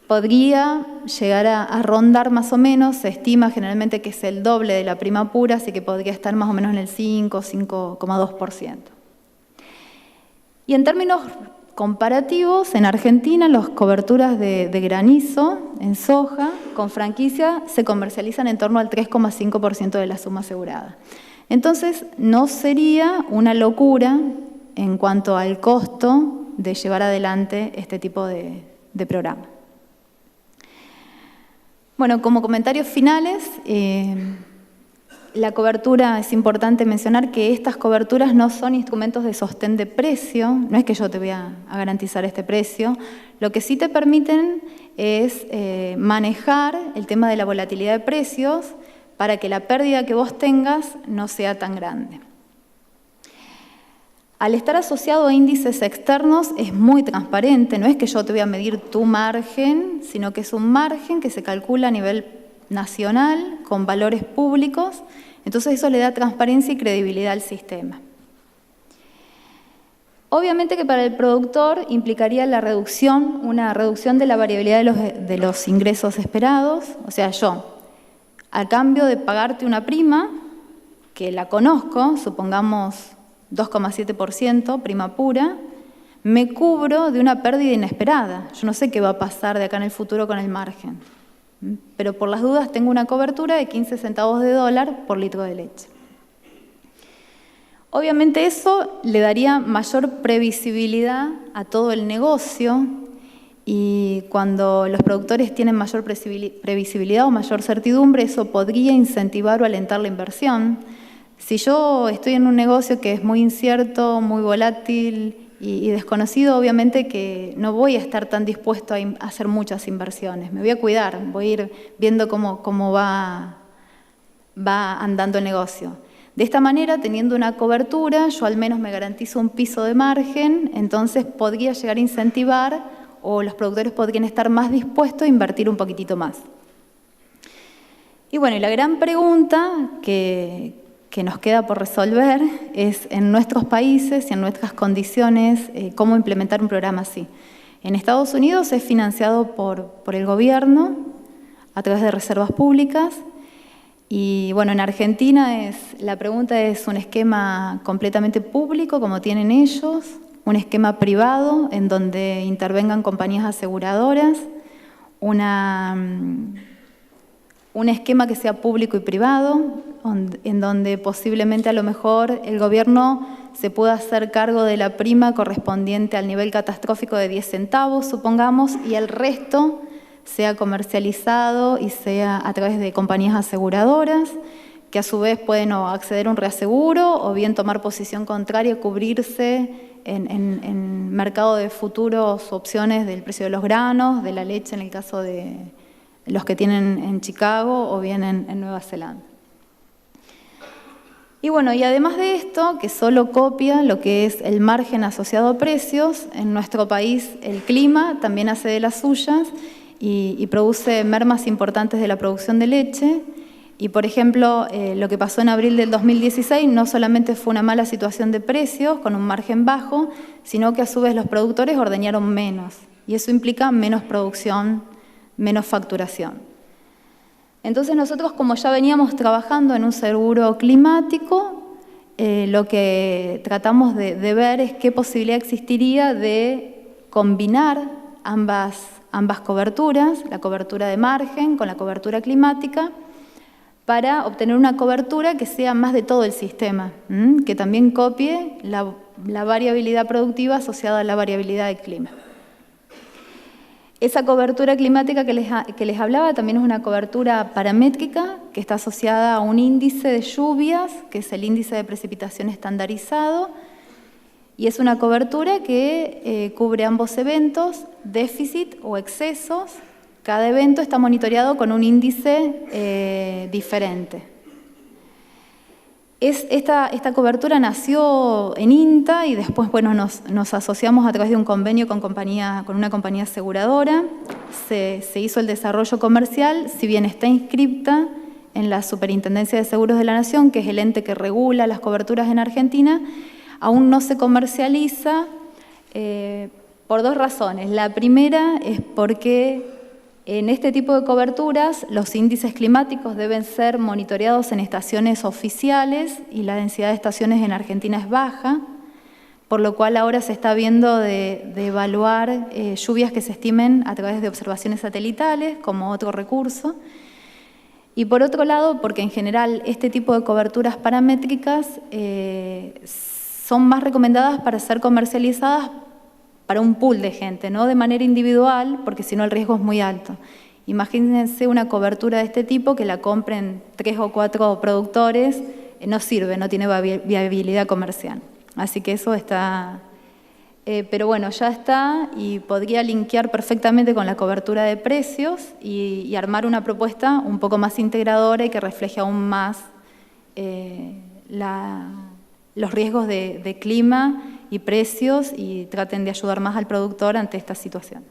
podría llegar a rondar más o menos, se estima generalmente que es el doble de la prima pura, así que podría estar más o menos en el 5,2%. Y en términos comparativos, en Argentina las coberturas de granizo en soja con franquicia se comercializan en torno al 3,5% de la suma asegurada. Entonces, no sería una locura en cuanto al costo de llevar adelante este tipo de programa. Bueno, como comentarios finales, la cobertura, es importante mencionar que estas coberturas no son instrumentos de sostén de precio, no es que yo te voy a garantizar este precio, lo que sí te permiten es manejar el tema de la volatilidad de precios para que la pérdida que vos tengas no sea tan grande. Al estar asociado a índices externos es muy transparente, no es que yo te voy a medir tu margen, sino que es un margen que se calcula a nivel nacional con valores públicos, entonces eso le da transparencia y credibilidad al sistema. Obviamente que para el productor implicaría una reducción de la variabilidad de los ingresos esperados, o sea, yo a cambio de pagarte una prima, que la conozco, supongamos 2,7%, prima pura, me cubro de una pérdida inesperada. Yo no sé qué va a pasar de acá en el futuro con el margen, pero por las dudas tengo una cobertura de 15 centavos de dólar por litro de leche. Obviamente eso le daría mayor previsibilidad a todo el negocio, y cuando los productores tienen mayor previsibilidad o mayor certidumbre, eso podría incentivar o alentar la inversión. Si yo estoy en un negocio que es muy incierto, muy volátil y desconocido, obviamente que no voy a estar tan dispuesto a hacer muchas inversiones. Me voy a cuidar, voy a ir viendo cómo va andando el negocio. De esta manera, teniendo una cobertura, yo al menos me garantizo un piso de margen, entonces podría llegar a incentivar, o los productores podrían estar más dispuestos a invertir un poquitito más. Y bueno, y la gran pregunta que nos queda por resolver es, en nuestros países y en nuestras condiciones, cómo implementar un programa así. En Estados Unidos es financiado por el gobierno a través de reservas públicas, y bueno, en Argentina la pregunta es un esquema completamente público, como tienen ellos, un esquema privado en donde intervengan compañías aseguradoras, un esquema que sea público y privado, en donde posiblemente a lo mejor el gobierno se pueda hacer cargo de la prima correspondiente al nivel catastrófico de 10 centavos, supongamos, y el resto sea comercializado y sea a través de compañías aseguradoras, que a su vez pueden o acceder a un reaseguro o bien tomar posición contraria, cubrirse en mercado de futuros opciones del precio de los granos, de la leche en el caso de los que tienen en Chicago o bien en Nueva Zelanda. Y bueno, y además de esto, que solo copia lo que es el margen asociado a precios, en nuestro país el clima también hace de las suyas y produce mermas importantes de la producción de leche. Y, por ejemplo, lo que pasó en abril del 2016 no solamente fue una mala situación de precios con un margen bajo, sino que a su vez los productores ordeñaron menos. Y eso implica menos producción, menos facturación. Entonces nosotros, como ya veníamos trabajando en un seguro climático, lo que tratamos de ver es qué posibilidad existiría de combinar ambas coberturas, la cobertura de margen con la cobertura climática, para obtener una cobertura que sea más de todo el sistema, que también copie la variabilidad productiva asociada a la variabilidad del clima. Esa cobertura climática que les hablaba también es una cobertura paramétrica que está asociada a un índice de lluvias, que es el índice de precipitación estandarizado, y es una cobertura que cubre ambos eventos, déficit o excesos. Cada evento está monitoreado con un índice diferente. Esta cobertura nació en INTA y después bueno, nos asociamos a través de un convenio con una compañía aseguradora. Se hizo el desarrollo comercial, si bien está inscripta en la Superintendencia de Seguros de la Nación, que es el ente que regula las coberturas en Argentina, aún no se comercializa por dos razones. La primera es porque en este tipo de coberturas los índices climáticos deben ser monitoreados en estaciones oficiales y la densidad de estaciones en Argentina es baja, por lo cual ahora se está viendo de evaluar lluvias que se estimen a través de observaciones satelitales como otro recurso. Y por otro lado, porque en general este tipo de coberturas paramétricas son más recomendadas para ser comercializadas para un pool de gente, no de manera individual, porque si no el riesgo es muy alto. Imagínense una cobertura de este tipo que la compren 3 o 4 productores, no sirve, no tiene viabilidad comercial. Así que eso está, pero bueno, ya está y podría linkear perfectamente con la cobertura de precios y armar una propuesta un poco más integradora y que refleje aún más los riesgos de clima y precios y traten de ayudar más al productor ante estas situaciones.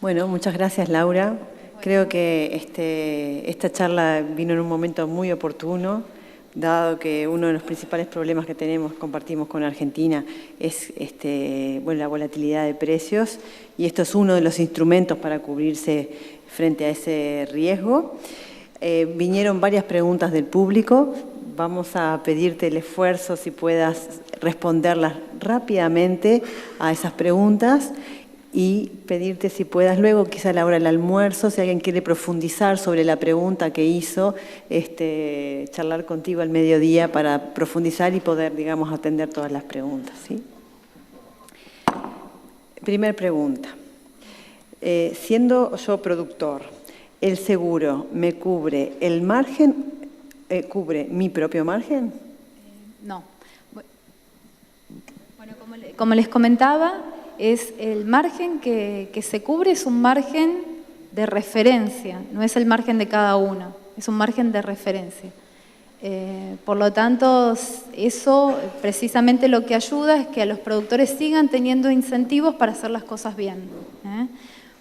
Bueno, muchas gracias, Laura. Creo que esta charla vino en un momento muy oportuno, dado que uno de los principales problemas que compartimos con Argentina, es la volatilidad de precios, y esto es uno de los instrumentos para cubrirse frente a ese riesgo. Vinieron varias preguntas del público. Vamos a pedirte el esfuerzo si puedas responderlas rápidamente a esas preguntas y pedirte si puedas luego, quizá a la hora del almuerzo, si alguien quiere profundizar sobre la pregunta que hizo, charlar contigo al mediodía para profundizar y poder, digamos, atender todas las preguntas, ¿sí? Primer pregunta. Siendo yo productor, ¿el seguro me cubre el margen, cubre mi propio margen? No. Bueno, como les comentaba, es el margen que se cubre, es un margen de referencia, no es el margen de cada uno, es un margen de referencia. Por lo tanto, eso precisamente lo que ayuda es que a los productores sigan teniendo incentivos para hacer las cosas bien.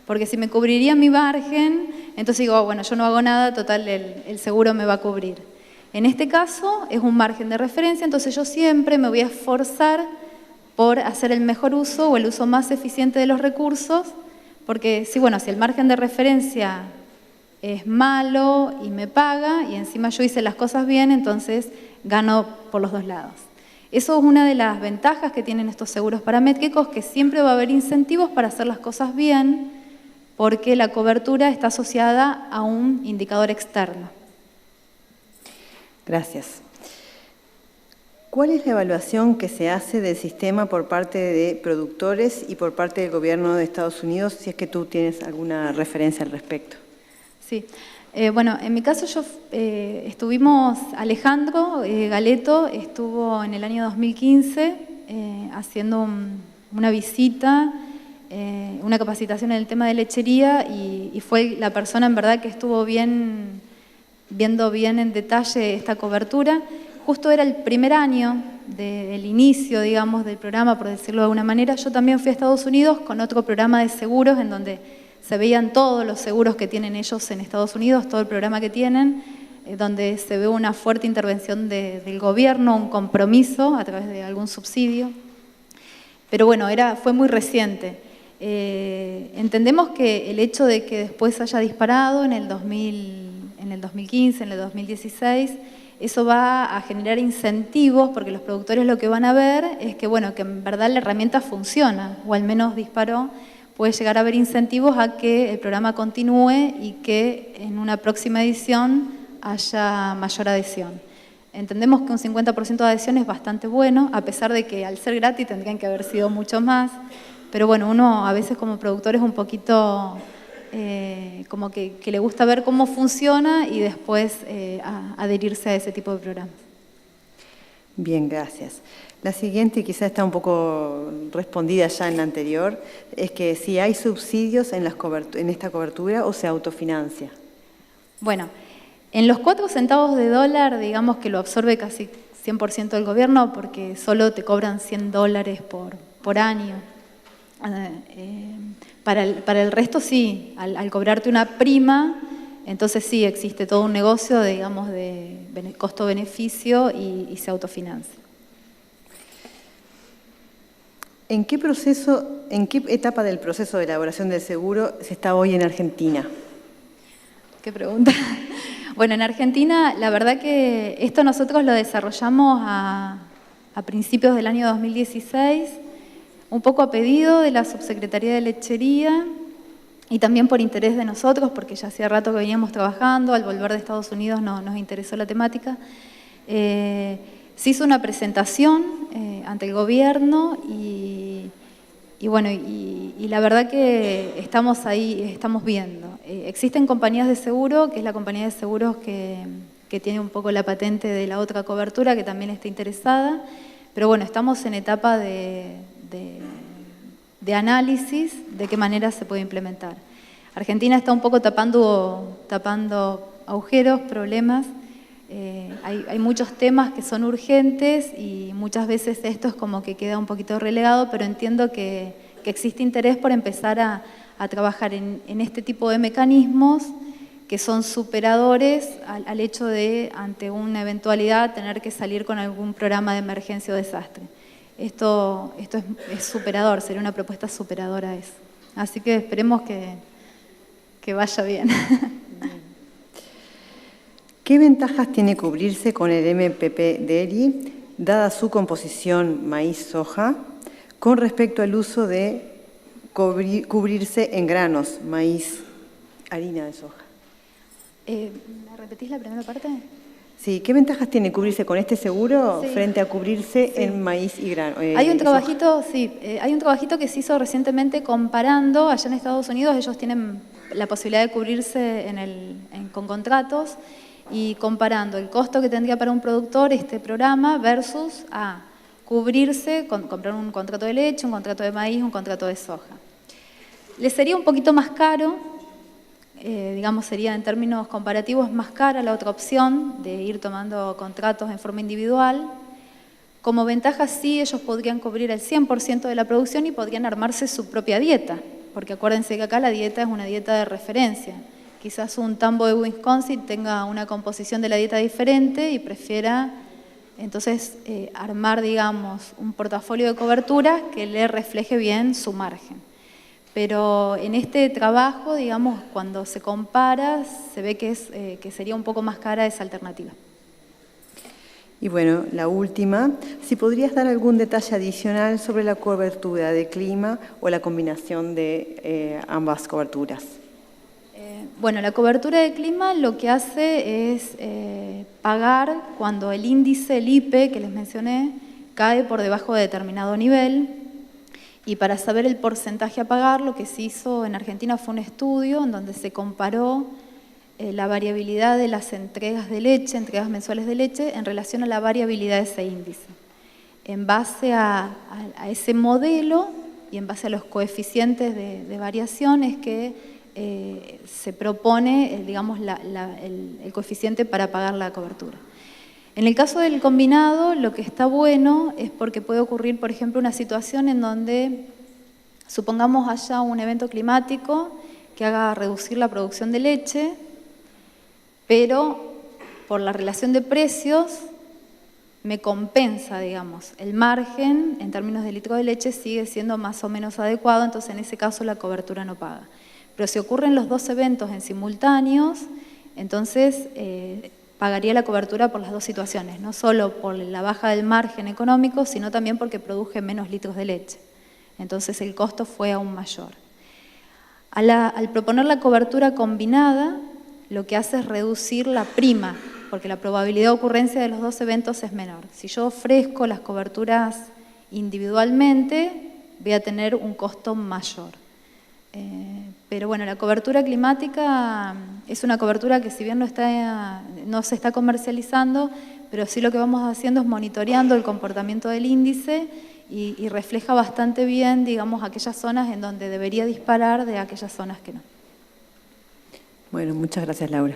Porque si me cubriría mi margen, entonces digo, bueno, yo no hago nada, total, el seguro me va a cubrir. En este caso es un margen de referencia, entonces yo siempre me voy a esforzar por hacer el mejor uso o el uso más eficiente de los recursos, porque si el margen de referencia es malo y me paga, y encima yo hice las cosas bien, entonces gano por los dos lados. Eso es una de las ventajas que tienen estos seguros paramétricos, que siempre va a haber incentivos para hacer las cosas bien, porque la cobertura está asociada a un indicador externo. Gracias. ¿Cuál es la evaluación que se hace del sistema por parte de productores y por parte del gobierno de Estados Unidos, si es que tú tienes alguna referencia al respecto? Sí. En mi caso estuvimos, Alejandro Galeto estuvo en el año 2015 haciendo una visita, una capacitación en el tema de lechería y fue la persona en verdad que estuvo viendo bien en detalle esta cobertura. Justo era el primer año del inicio, digamos, del programa, por decirlo de alguna manera. Yo también fui a Estados Unidos con otro programa de seguros en donde se veían todos los seguros que tienen ellos en Estados Unidos, todo el programa que tienen, donde se ve una fuerte intervención del gobierno, un compromiso a través de algún subsidio. Pero bueno, fue muy reciente. Entendemos que el hecho de que después haya disparado en el 2015, en el 2016, eso va a generar incentivos, porque los productores lo que van a ver es que en verdad la herramienta funciona, o al menos disparó. Puede llegar a haber incentivos a que el programa continúe y que en una próxima edición haya mayor adhesión. Entendemos que un 50% de adhesión es bastante bueno, a pesar de que al ser gratis tendrían que haber sido mucho más, pero uno a veces como productor es un poquito como que le gusta ver cómo funciona y después adherirse a ese tipo de programas. Bien, gracias. La siguiente, quizá está un poco respondida ya en la anterior, es que si hay subsidios en esta cobertura o se autofinancia. Bueno, en los 4 centavos de dólar, digamos que lo absorbe casi 100% del gobierno, porque solo te cobran $100 por año. Para el resto sí, al cobrarte una prima, entonces sí existe todo un negocio, digamos, de costo-beneficio y se autofinancia. ¿En qué etapa del proceso de elaboración del seguro se está hoy en Argentina? ¿Qué pregunta? En Argentina, la verdad que esto nosotros lo desarrollamos a principios del año 2016, un poco a pedido de la Subsecretaría de Lechería y también por interés de nosotros, porque ya hacía rato que veníamos trabajando, al volver de Estados Unidos nos interesó la temática. Se hizo una presentación ante el gobierno y la verdad que estamos ahí, estamos viendo. Existen compañías de seguro, que es la compañía de seguros que tiene un poco la patente de la otra cobertura, que también está interesada, pero estamos en etapa de análisis de qué manera se puede implementar. Argentina está un poco tapando agujeros, problemas. Hay muchos temas que son urgentes y muchas veces esto es como que queda un poquito relegado, pero entiendo que existe interés por empezar a trabajar en este tipo de mecanismos que son superadores al hecho de, ante una eventualidad, tener que salir con algún programa de emergencia o desastre. Esto es superador, sería una propuesta superadora a eso. Así que esperemos que vaya bien. ¿Qué ventajas tiene cubrirse con el MPP Dairy, dada su composición maíz-soja, con respecto al uso de cubrirse en granos, maíz, harina de soja? ¿Me repetís la primera parte? Sí, ¿qué ventajas tiene cubrirse con este seguro Sí. frente a cubrirse Sí. en maíz y grano? Hay un trabajito, hay un trabajito que se hizo recientemente comparando, allá en Estados Unidos ellos tienen la posibilidad de cubrirse con contratos, y comparando el costo que tendría para un productor este programa versus a cubrirse, comprar un contrato de leche, un contrato de maíz, un contrato de soja. Le sería un poquito más caro, digamos sería en términos comparativos más cara la otra opción de ir tomando contratos en forma individual. Como ventaja sí, ellos podrían cubrir el 100% de la producción y podrían armarse su propia dieta, porque acuérdense que acá la dieta es una dieta de referencia. Quizás un tambo de Wisconsin tenga una composición de la dieta diferente y prefiera entonces armar, digamos, un portafolio de coberturas que le refleje bien su margen. Pero en este trabajo, digamos, cuando se compara, se ve que sería un poco más cara esa alternativa. Y bueno, la última, si podrías dar algún detalle adicional sobre la cobertura de clima o la combinación de ambas coberturas. Bueno, la cobertura de clima lo que hace es pagar cuando el índice, el IPE, que les mencioné, cae por debajo de determinado nivel. Y para saber el porcentaje a pagar, lo que se hizo en Argentina fue un estudio en donde se comparó la variabilidad de las entregas de leche, entregas mensuales de leche, en relación a la variabilidad de ese índice. En base a ese modelo y en base a los coeficientes de variación es que se propone, digamos, el coeficiente para pagar la cobertura. En el caso del combinado, lo que está bueno es porque puede ocurrir, por ejemplo, una situación en donde, supongamos haya un evento climático que haga reducir la producción de leche, pero por la relación de precios me compensa, digamos, el margen en términos de litro de leche sigue siendo más o menos adecuado, entonces en ese caso la cobertura no paga. Pero si ocurren los dos eventos en simultáneos, entonces pagaría la cobertura por las dos situaciones, no solo por la baja del margen económico, sino también porque produje menos litros de leche. Entonces el costo fue aún mayor. Al proponer la cobertura combinada, lo que hace es reducir la prima, porque la probabilidad de ocurrencia de los dos eventos es menor. Si yo ofrezco las coberturas individualmente, voy a tener un costo mayor. Pero bueno, la cobertura climática es una cobertura que si bien no se está comercializando, pero sí lo que vamos haciendo es monitoreando el comportamiento del índice y refleja bastante bien, digamos, aquellas zonas en donde debería disparar de aquellas zonas que no. Bueno, muchas gracias, Laura.